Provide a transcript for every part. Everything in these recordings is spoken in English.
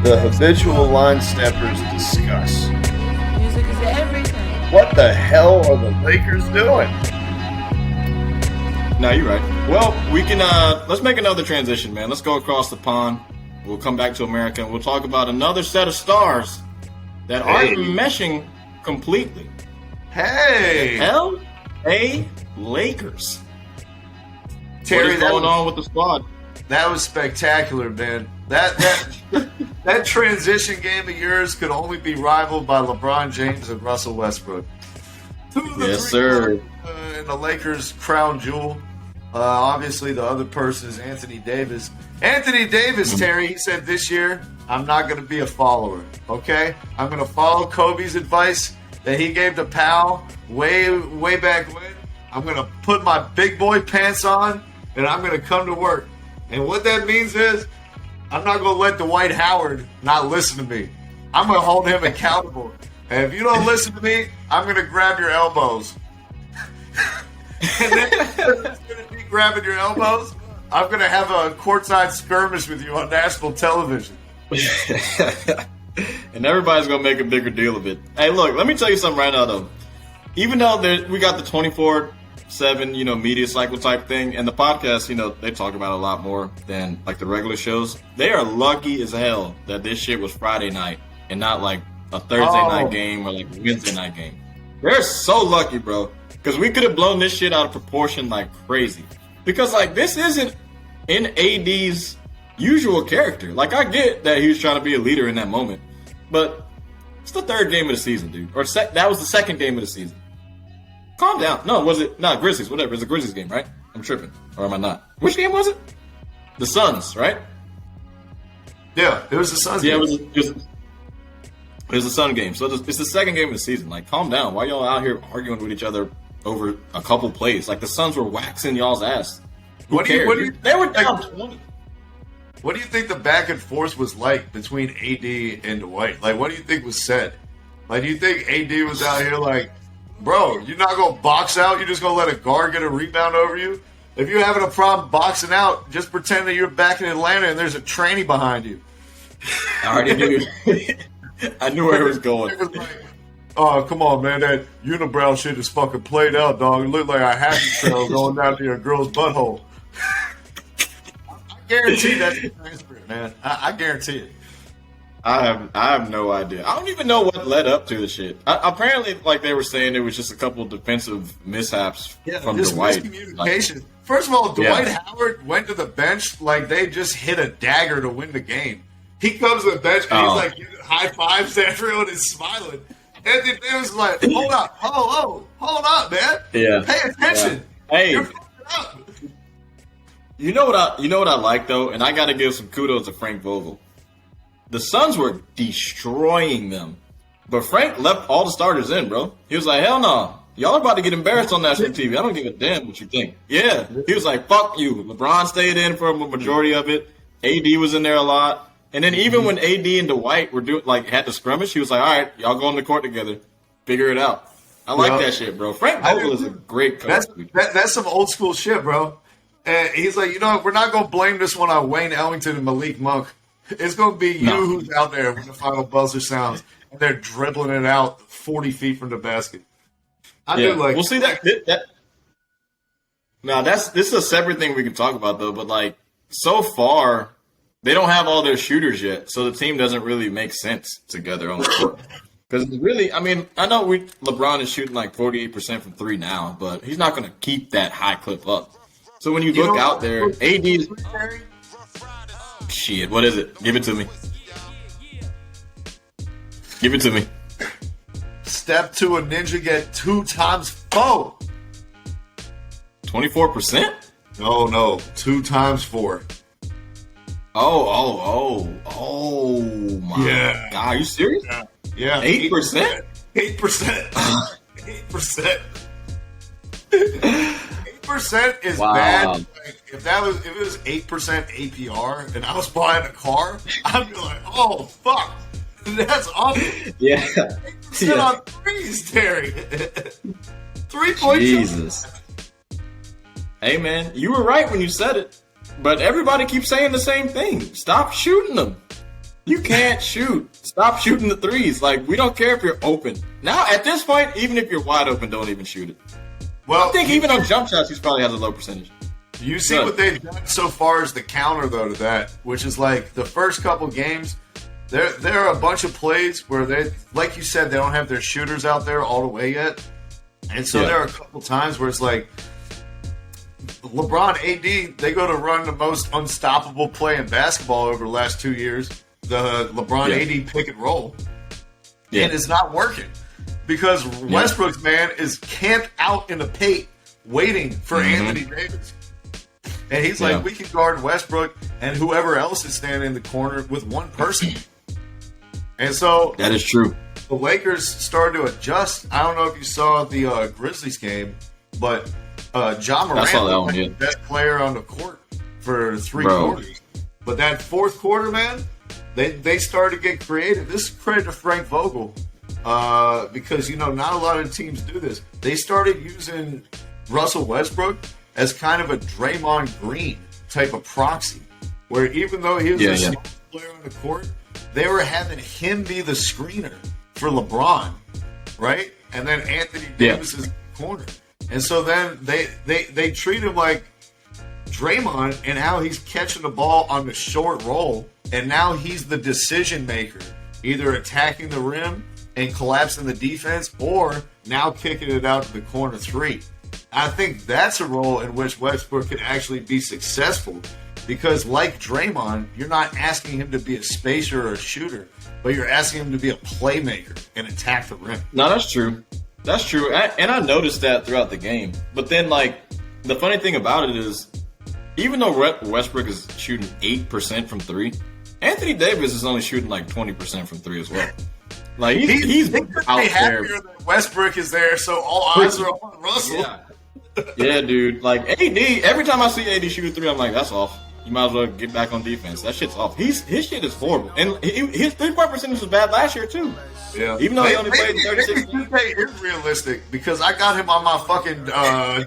The habitual line steppers discuss. Music is everything. What the hell are the Lakers doing? No, you're right. Well, we can let's make another transition, man. Let's go across the pond. We'll come back to America and we'll talk about another set of stars that aren't meshing completely. Hey, L.A. Lakers. Terry, what is going on with the squad? That was spectacular, man. That transition game of yours could only be rivaled by LeBron James and Russell Westbrook. Two of the Yes, three sir. in the Lakers' crown jewel. Obviously, the other person is Anthony Davis. Anthony Davis, Terry, he said this year, I'm not going to be a follower, okay? I'm going to follow Kobe's advice that he gave to Powell way back when. I'm going to put my big boy pants on, and I'm going to come to work. And what that means is I'm not going to let Dwight Howard not listen to me. I'm going to hold him accountable. And if you don't listen to me, I'm going to grab your elbows. And then it's going to be grabbing your elbows. I'm going to have a courtside skirmish with you on national television. And everybody's going to make a bigger deal of it. Hey, look, let me tell you something right now, though. Even though we got the 24/7, media cycle type thing, and the podcast, they talk about it a lot more than like the regular shows. They are lucky as hell that this shit was Friday night and not like a Thursday night game or like a Wednesday night game. They're so lucky, bro, because we could have blown this shit out of proportion like crazy. Because like this isn't in AD's usual character. Like I get that he was trying to be a leader in that moment, but it's the third game of the season, dude. Or that was the second game of the season. Calm down. No, was it? No, Grizzlies. Whatever. It's a Grizzlies game, right? I'm tripping. Or am I not? Which game was it? The Suns, right? Yeah, it was the Suns game. Yeah, it was the Sun game. So it's the second game of the season. Like, calm down. Why y'all out here arguing with each other over a couple plays? Like, the Suns were waxing y'all's ass. Who cares? They were down 20. What do you think the back and forth was like between AD and Dwight? Like, what do you think was said? Like, do you think AD was out here like, bro, you're not going to box out? You're just going to let a guard get a rebound over you? If you're having a problem boxing out, just pretend that you're back in Atlanta and there's a tranny behind you. I already knew. I knew where it was going. It was like, oh, come on, man. That unibrow shit is fucking played out, dog. It looked like a happy trail going down to your girl's butthole. I guarantee that's the transcript, man. I guarantee it. I have no idea. I don't even know what led up to the shit. Apparently, like they were saying, it was just a couple of defensive mishaps from Dwight. Miscommunication. First of all, Dwight Howard went to the bench like they just hit a dagger to win the game. He comes to the bench and he's like giving high fives to everyone and smiling. Anthony Davis is like, hold up, man. Yeah. Pay attention. Yeah. Hey. You're fucking up. You know what I like though, and I got to give some kudos to Frank Vogel. The Suns were destroying them, but Frank left all the starters in, bro. He was like, hell no. Y'all are about to get embarrassed on national TV. I don't give a damn what you think. Yeah. He was like, fuck you. LeBron stayed in for a majority of it. AD was in there a lot. And then even when AD and Dwight were had the skirmish, he was like, all right, y'all go on the court together. Figure it out. I like that shit, bro. Frank Vogel is a great coach. That's some old school shit, bro. And he's like, we're not going to blame this one on Wayne Ellington and Malik Monk. It's going to be you who's out there when the final buzzer sounds. And they're dribbling it out 40 feet from the basket. We'll see that. Now, this is a separate thing we can talk about, though. But, like, so far, they don't have all their shooters yet. So the team doesn't really make sense together on the court. Because really, I mean, I know LeBron is shooting like 48% from three now, but he's not going to keep that high clip up. So when you look out there, AD is... Shit, what is it? Give it to me. Give it to me. Step to a ninja, get 2 times 4. 24%? No, 2 times 4. Oh my God, are you serious? Yeah. 8%? 8%. 8%. 8% is bad. Like, if it was 8% APR and I was buying a car, I'd be like, oh fuck. That's awful. Yeah. 8% on threes, Terry. 3.2. Jesus. Hey man, you were right when you said it. But everybody keeps saying the same thing. Stop shooting them. You can't shoot. Stop shooting the threes. Like, we don't care if you're open. Now, at this point, even if you're wide open, don't even shoot it. Well, I think even on jump shots, he's probably has a low percentage. You see what they've done so far as the counter, though, to that, which is like the first couple games, there are a bunch of plays where they, like you said, they don't have their shooters out there all the way yet. And so there are a couple times where it's like LeBron, AD, they go to run the most unstoppable play in basketball over the last 2 years, the LeBron AD pick and roll. And it's not working because Westbrook's man is camped out in the paint waiting for Anthony Davis. And he's like, we can guard Westbrook and whoever else is standing in the corner with one person. And so that is true. The Lakers started to adjust. I don't know if you saw the Grizzlies game, but Ja Morant was the best player on the court for 3 quarters. But that fourth quarter, man, they started to get creative. This is credit to Frank Vogel because, you know, not a lot of teams do this. They started using Russell Westbrook as kind of a Draymond Green type of proxy, where even though he was a small player on the court, they were having him be the screener for LeBron, right? And then Anthony Davis is in the corner. And so then they treat him like Draymond and how he's catching the ball on the short roll, and now he's the decision maker, either attacking the rim and collapsing the defense or now kicking it out to the corner three. I think that's a role in which Westbrook could actually be successful because, like Draymond, you're not asking him to be a spacer or a shooter, but you're asking him to be a playmaker and attack the rim. No, that's true. That's true. And I noticed that throughout the game. But then, like, the funny thing about it is, even though Westbrook is shooting 8% from 3, Anthony Davis is only shooting like 20% from 3 as well. Like, he's out there. That Westbrook is there, so all eyes are on Russell. Yeah, dude. Like, AD, every time I see AD shoot a 3, I'm like, that's off. You might as well get back on defense. That shit's off. His shit is horrible. And his 3-point percentage was bad last year, too. Yeah. Even though he only played 36 games. It's realistic because I got him on my fucking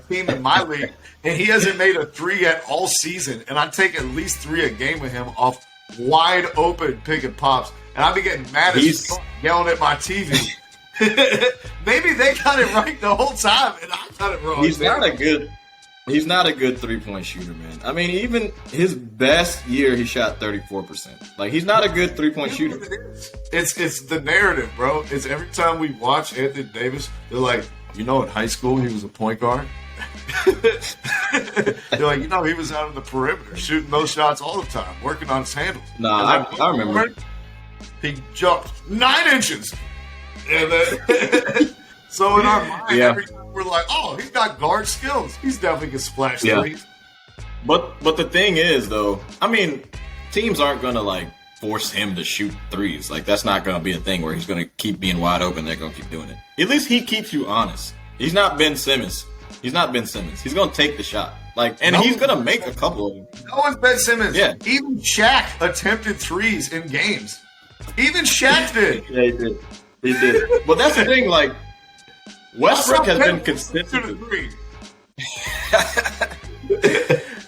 team in my league, and he hasn't made a 3 yet all season. And I take at least 3 a game with him off wide open pick and pops. And I be getting mad as fuck yelling at my TV. Maybe they got it right the whole time, and I got it wrong. He's not a good 3-point shooter, man. I mean, even his best year, he shot 34%. Like, he's not a good 3-point shooter. It's the narrative, bro. It's every time we watch Anthony Davis, they're like, you know, in high school he was a point guard. They're like, you know, he was out on the perimeter shooting those shots all the time, working on his handles. Nah, I remember. He jumped 9 inches. And then, so in our mind, every time we're like, oh, he's got guard skills. He's definitely can splash threes. But the thing is, though, I mean, teams aren't going to, like, force him to shoot threes. Like, that's not going to be a thing where he's going to keep being wide open. They're going to keep doing it. At least he keeps you honest. He's not Ben Simmons. He's going to take the shot. Like, and he's going to make a couple of them. No one's Ben Simmons. Yeah. Even Shaq attempted threes in games. Even Shaq did. Yeah, he did. He did. But that's the thing, like, Westbrook has been consistent.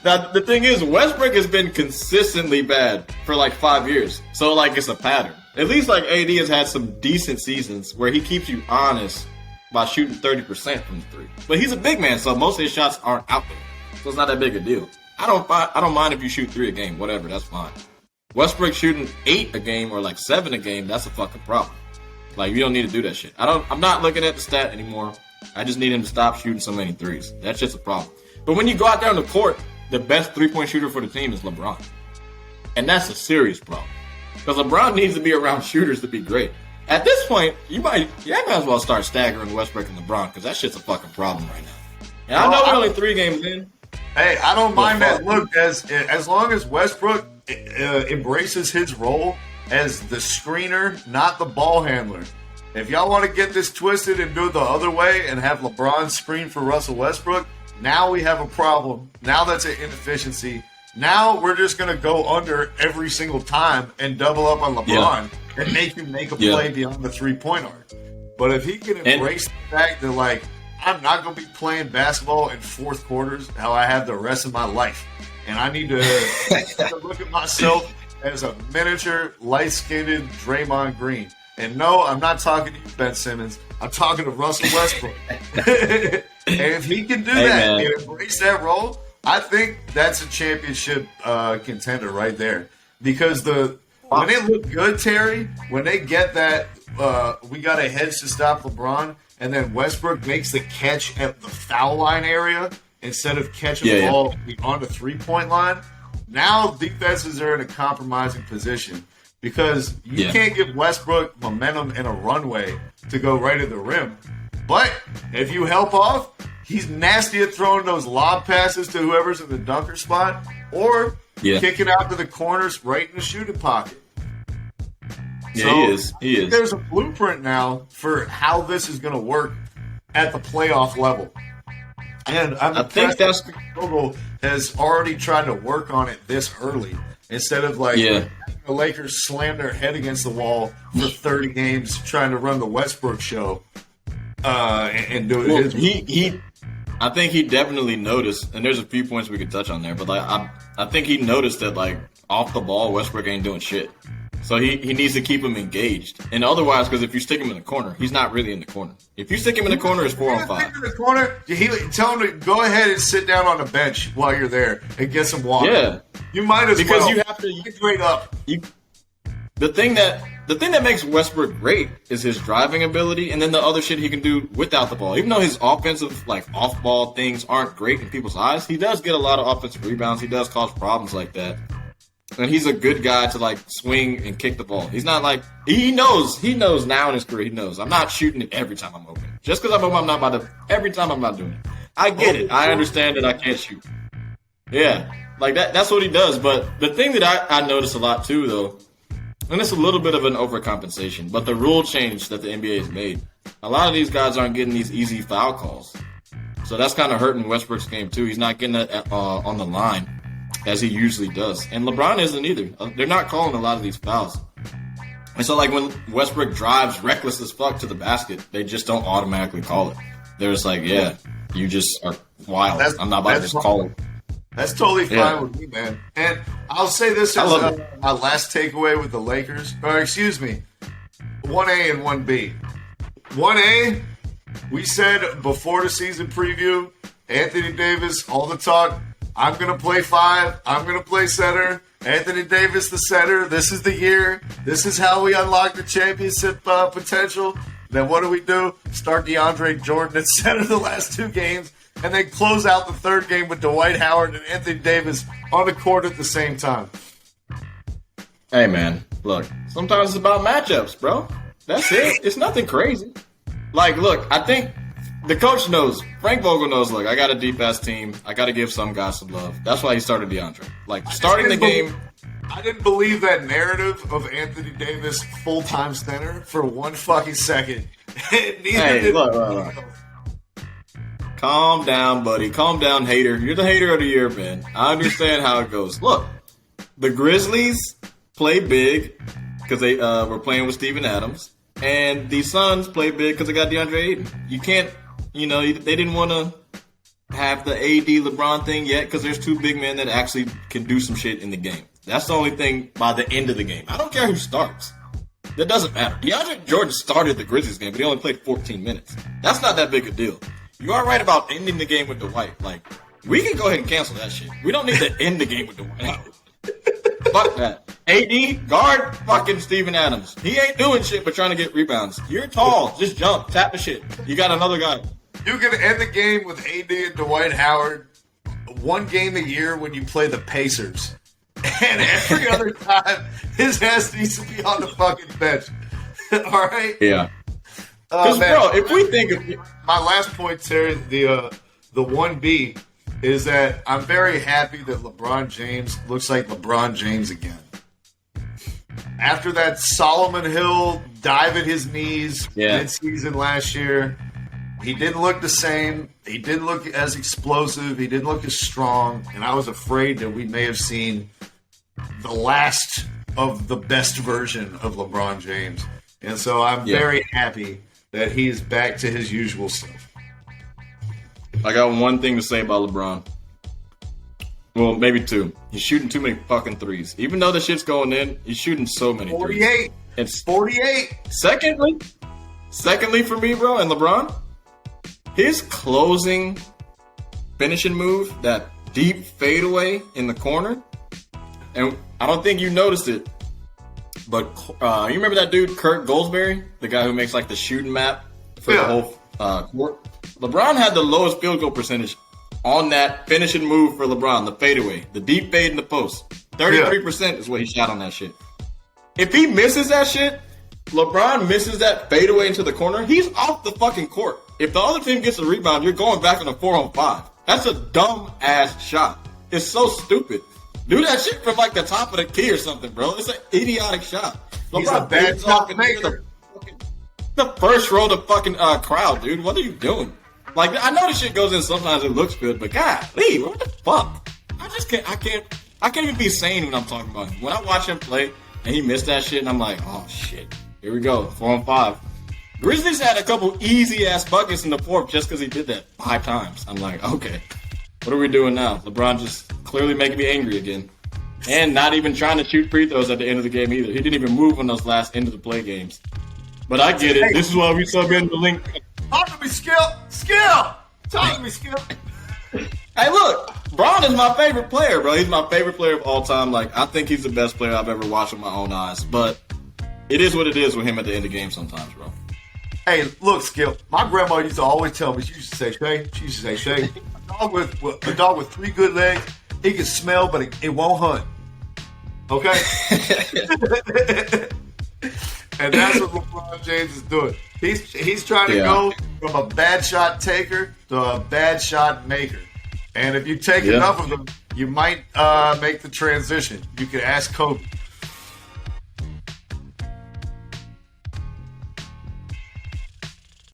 Now, the thing is, Westbrook has been consistently bad for like 5 years. So, like, it's a pattern. At least, like, AD has had some decent seasons where he keeps you honest by shooting 30% from the 3. But he's a big man, so most of his shots aren't out there. So it's not that big a deal. I don't mind if you shoot 3 a game, whatever, that's fine. Westbrook shooting 8 a game or like 7 a game, that's a fucking problem. Like, you don't need to do that shit. I'm not looking at the stat anymore. I just need him to stop shooting so many threes. That's just a problem. But when you go out there on the court, the best 3-point shooter for the team is LeBron. And that's a serious problem. Because LeBron needs to be around shooters to be great. At this point, you might as well start staggering Westbrook and LeBron because that shit's a fucking problem right now. And I know we're only 3 games in. Hey, I don't mind that. Look, as long as Westbrook embraces his role as the screener, not the ball handler. If y'all want to get this twisted and do it the other way and have LeBron screen for Russell Westbrook, now we have a problem. Now that's an inefficiency. Now we're just going to go under every single time and double up on LeBron and make him make a play beyond the 3-point arc. But if he can embrace the fact that, like, I'm not going to be playing basketball in fourth quarters how I have the rest of my life. And I need to look at myself as a miniature, light-skinned Draymond Green. And no, I'm not talking to you, Ben Simmons. I'm talking to Russell Westbrook. And if he can do that and embrace that role, I think that's a championship contender right there. Because when they look good, Terry, when they get that, we got a hedge to stop LeBron, and then Westbrook makes the catch at the foul line area instead of catching the ball on the three-point line, now defenses are in a compromising position because you can't give Westbrook momentum and a runway to go right at the rim. But if you help off, he's nasty at throwing those lob passes to whoever's in the dunker spot or kicking out to the corners right in the shooting pocket. Yeah, so he is. There's a blueprint now for how this is going to work at the playoff level. And I think that's Vogel has already tried to work on it this early instead of the Lakers slam their head against the wall for 30 games trying to run the Westbrook show and do it his way. I think he definitely noticed, and there's a few points we could touch on there, but I think he noticed that off the ball Westbrook ain't doing shit. So he needs to keep him engaged. And otherwise, because if you stick him in the corner, he's not really in the corner. If you stick him in the corner, it's 4-on-5. In the corner, tell him to go ahead and sit down on the bench while you're there and get some water. Yeah. You might as because well. You have to hydrate up. The thing that makes Westbrook great is his driving ability and then the other shit he can do without the ball. Even though his offensive, off-ball things aren't great in people's eyes, he does get a lot of offensive rebounds. He does cause problems like that. And he's a good guy to swing and kick the ball. He's not he knows now in his career, he knows I'm not shooting it every time I'm open. Just because I'm open, I'm not about to every time I'm not doing it. I get it. I understand that I can't shoot. Yeah. That's what he does. But the thing that I notice a lot too though, and it's a little bit of an overcompensation, but the rule change that the NBA has made, a lot of these guys aren't getting these easy foul calls. So that's kind of hurting Westbrook's game too. He's not getting it on the line as he usually does. And LeBron isn't either. They're not calling a lot of these fouls. And so, when Westbrook drives reckless as fuck to the basket, they just don't automatically call it. They're just you just are wild. I'm not about to just call it. That's totally fine with me, man. And I'll say this as my last takeaway with the Lakers. Or, excuse me, 1A and 1B. 1A, we said before the season preview, Anthony Davis, all the talk, I'm going to play 5. I'm going to play center. Anthony Davis, the center. This is the year. This is how we unlock the championship potential. Then what do? Start DeAndre Jordan at center the last 2 games, and then close out the 3rd game with Dwight Howard and Anthony Davis on the court at the same time. Hey, man, look, sometimes it's about matchups, bro. That's it. It's nothing crazy. Look, I think the coach knows. Frank Vogel knows, I got a deep-ass team. I got to give some guys some love. That's why he started DeAndre. Starting the game. I didn't believe that narrative of Anthony Davis full-time center for 1 fucking second. Look. Calm down, buddy. Calm down, hater. You're the hater of the year, man. I understand how it goes. Look, the Grizzlies play big because they were playing with Steven Adams. And the Suns play big because they got DeAndre Ayton. You can't... they didn't want to have the AD LeBron thing yet because there's 2 big men that actually can do some shit in the game. That's the only thing by the end of the game. I don't care who starts. That doesn't matter. DeAndre Jordan started the Grizzlies game, but he only played 14 minutes. That's not that big a deal. You are right about ending the game with Dwight. We can go ahead and cancel that shit. We don't need to end the game with Dwight. Fuck that. AD, guard fucking Steven Adams. He ain't doing shit but trying to get rebounds. You're tall. Just jump. Tap the shit. You got another guy. You can end the game with AD and Dwight Howard 1 game a year when you play the Pacers. And every other time, his ass needs to be on the fucking bench. All right? Yeah. Because, bro, if we think of... My last point, Terry, the 1B, is that I'm very happy that LeBron James looks like LeBron James again. After that Solomon Hill dive at his knees mid-season last year, he didn't look the same. He didn't look as explosive. He didn't look as strong. And I was afraid that we may have seen the last of the best version of LeBron James. And so I'm very happy that he is back to his usual self. I got one thing to say about LeBron. Well, maybe 2. He's shooting too many fucking threes. Even though the shit's going in, he's shooting so many 48. threes. 48. Secondly for me, bro, and LeBron, his closing finishing move, that deep fadeaway in the corner, and I don't think you noticed it, but you remember that dude, Kurt Goldsberry, the guy who makes like the shooting map for the whole court? LeBron had the lowest field goal percentage on that finishing move for LeBron, the fadeaway, the deep fade in the post. 33% is what he shot on that shit. If he misses that shit, LeBron misses that fadeaway into the corner, he's off the fucking court. If the other team gets a rebound, you're going back on a 4-on-5. That's a dumb ass shot. It's so stupid. Do that shit from like the top of the key or something, bro. It's an idiotic shot. He's a bad shot maker. The first row of the fucking crowd, dude. What are you doing? Like, I know this shit goes in sometimes, it looks good, but God, Lee, what the fuck? I can't even be sane when I'm talking about him. When I watch him play and he missed that shit, and I'm like, oh shit, here we go, 4-on-5. Grizzlies had a couple easy ass buckets in the fourth just because he did that 5 times. I'm like, okay, what are we doing now? LeBron just clearly making me angry again, and not even trying to shoot free throws at the end of the game either. He didn't even move on those last end of the play games. But I get it. This is why we sub in the link. Talk to me, Skill. Talk to me, Skill. Hey, look, Braun is my favorite player, bro. He's my favorite player of all time. Like, I think he's the best player I've ever watched with my own eyes. But it is what it is with him at the end of games sometimes, bro. Hey, look, Skill. My grandma used to always tell me, she used to say, Shay, a dog with 3 good legs, he can smell, but it won't hunt. Okay? And that's what LeBron James is doing. He's trying to go from a bad shot taker to a bad shot maker. And if you take enough of them, you might make the transition. You can ask Kobe.